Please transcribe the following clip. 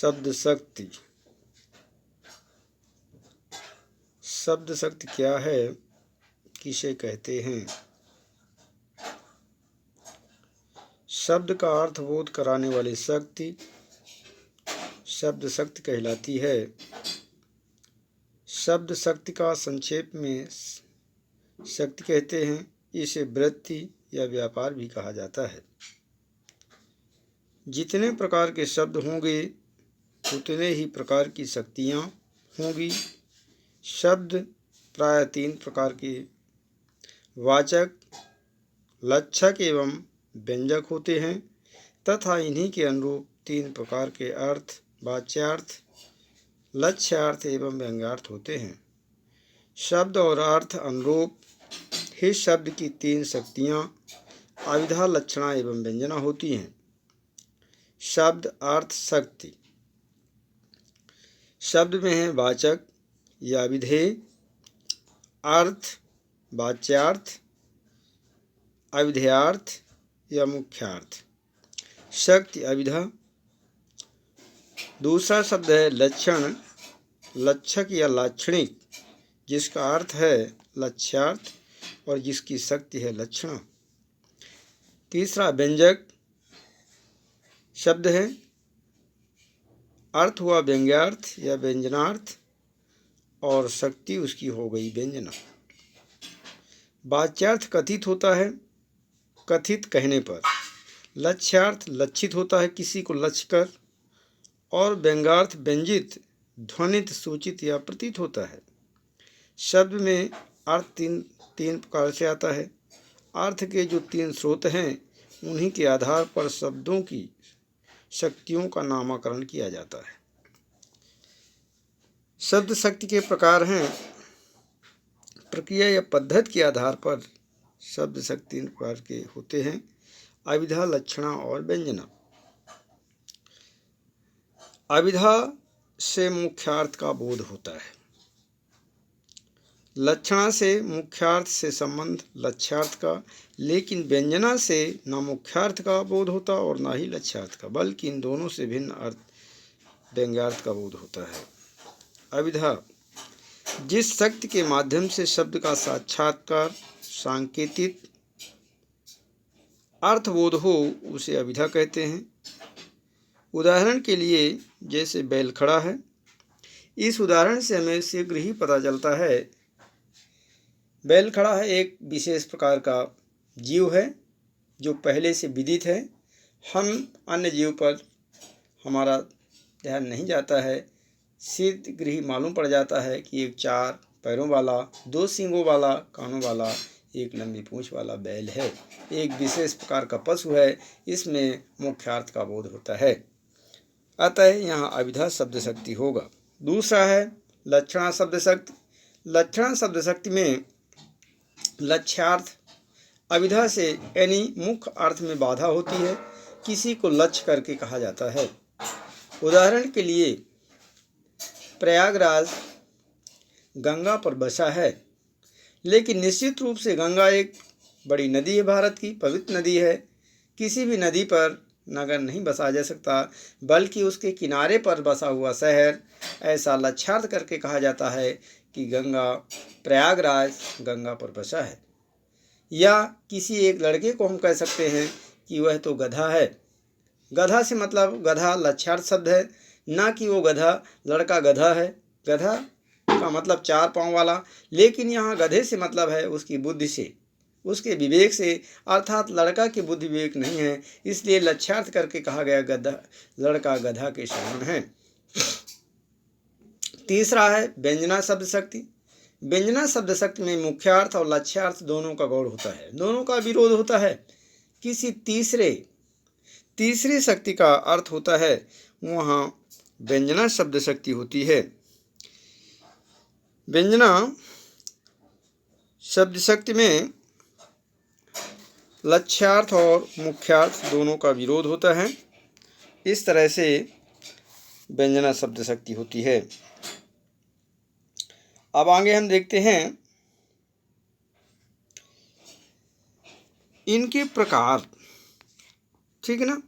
शब्द शक्ति। शब्द शक्ति क्या है, किसे कहते हैं? शब्द का अर्थबोध कराने वाली शक्ति शब्द शक्ति कहलाती है। शब्द शक्ति का संक्षेप में शक्ति कहते हैं। इसे वृत्ति या व्यापार भी कहा जाता है। जितने प्रकार के शब्द होंगे उतने ही प्रकार की शक्तियाँ होंगी। शब्द प्राय 3 प्रकार के वाचक, लक्षक एवं व्यंजक होते हैं तथा इन्हीं के अनुरूप 3 प्रकार के अर्थ, वाच्यार्थ, लक्ष्यार्थ एवं व्यंग्यार्थ होते हैं। शब्द और अर्थ अनुरूप ही शब्द की 3 शक्तियाँ अविधा, लक्षणा एवं व्यंजना होती हैं। शब्द अर्थ शक्ति। शब्द में है वाचक या विधेय, अर्थ वाच्यार्थ, अविधेयार्थ या मुख्यार्थ, शक्ति अविधा। दूसरा शब्द है लक्षण, लक्षक या लाक्षणिक, जिसका अर्थ है लक्ष्यार्थ और जिसकी शक्ति है लक्षणा। तीसरा व्यंजक शब्द है, अर्थ हुआ व्यंग्यार्थ या व्यंजनार्थ और शक्ति उसकी हो गई व्यंजना। वाच्यार्थ कथित होता है, कथित कहने पर। लक्ष्यार्थ लक्षित होता है, किसी को लक्ष्य कर। और व्यंग्यार्थ व्यंजित, ध्वनित, सूचित या प्रतीत होता है। शब्द में अर्थ तीन प्रकार से आता है। अर्थ के जो 3 स्रोत हैं उन्हीं के आधार पर शब्दों की शक्तियों का नामकरण किया जाता है। शब्द शक्ति के प्रकार हैं। प्रक्रिया या पद्धति के आधार पर शब्द शक्ति 3 प्रकार के होते हैं: अविधा, लक्षणा और व्यंजना। अविधा से मुख्यार्थ का बोध होता है। लक्षणा से मुख्यार्थ से संबंध लक्ष्यार्थ का, लेकिन व्यंजना से न मुख्यार्थ का बोध होता और न ही लक्ष्यार्थ का, बल्कि इन दोनों से भिन्न अर्थ व्यंग्यार्थ का बोध होता है। अविधा जिस शक्ति के माध्यम से शब्द का साक्षात्कार, सांकेतिक अर्थबोध हो उसे अविधा कहते हैं। उदाहरण के लिए जैसे बैल खड़ा है, इस उदाहरण से हमें शीघ्र ही पता चलता है बैल खड़ा है एक विशेष प्रकार का जीव है जो पहले से विदित है। हम अन्य जीव पर हमारा ध्यान नहीं जाता है, शीघ्र ही मालूम पड़ जाता है कि एक 4 पैरों वाला, 2 सींगों वाला, कानों वाला, एक लंबी पूंछ वाला बैल है, एक विशेष प्रकार का पशु है। इसमें मुख्यार्थ का बोध होता है। अतः यहाँ अविधा शब्द शक्ति होगा। दूसरा है लक्षणा शब्द शक्ति। लक्षणा शब्द शक्ति में लक्ष्यार्थ अविधा से यानी मुख्य अर्थ में बाधा होती है, किसी को लक्ष्य करके कहा जाता है। उदाहरण के लिए प्रयागराज गंगा पर बसा है, लेकिन निश्चित रूप से गंगा एक बड़ी नदी है, भारत की पवित्र नदी है। किसी भी नदी पर नगर नहीं बसा जा सकता, बल्कि उसके किनारे पर बसा हुआ शहर, ऐसा लक्ष्यार्थ करके कहा जाता है कि गंगा, प्रयागराज गंगा पर बसा है। या किसी एक लड़के को हम कह सकते हैं कि वह तो गधा है। गधा से मतलब गधा लक्ष्यार्थ शब्द है, ना कि वो गधा लड़का गधा है। गधा का मतलब 4 पाँव वाला, लेकिन यहाँ गधे से मतलब है उसकी बुद्धि से, उसके विवेक से, अर्थात लड़का की बुद्धि विवेक नहीं है, इसलिए लक्ष्यार्थ करके कहा गया गधा, लड़का गधा के समान है। तीसरा है व्यंजना शब्द शक्ति। व्यंजना शब्द शक्ति में मुख्यार्थ और लक्ष्यार्थ दोनों का गौड़ होता है, दोनों का विरोध होता है। किसी तीसरी शक्ति का अर्थ होता है, वहाँ व्यंजना शब्द शक्ति होती है। व्यंजना शब्द शक्ति में लक्ष्यार्थ और मुख्यार्थ दोनों का विरोध होता है। इस तरह से व्यंजना शब्द शक्ति होती है। अब आगे हम देखते हैं इनके प्रकार, ठीक है ना।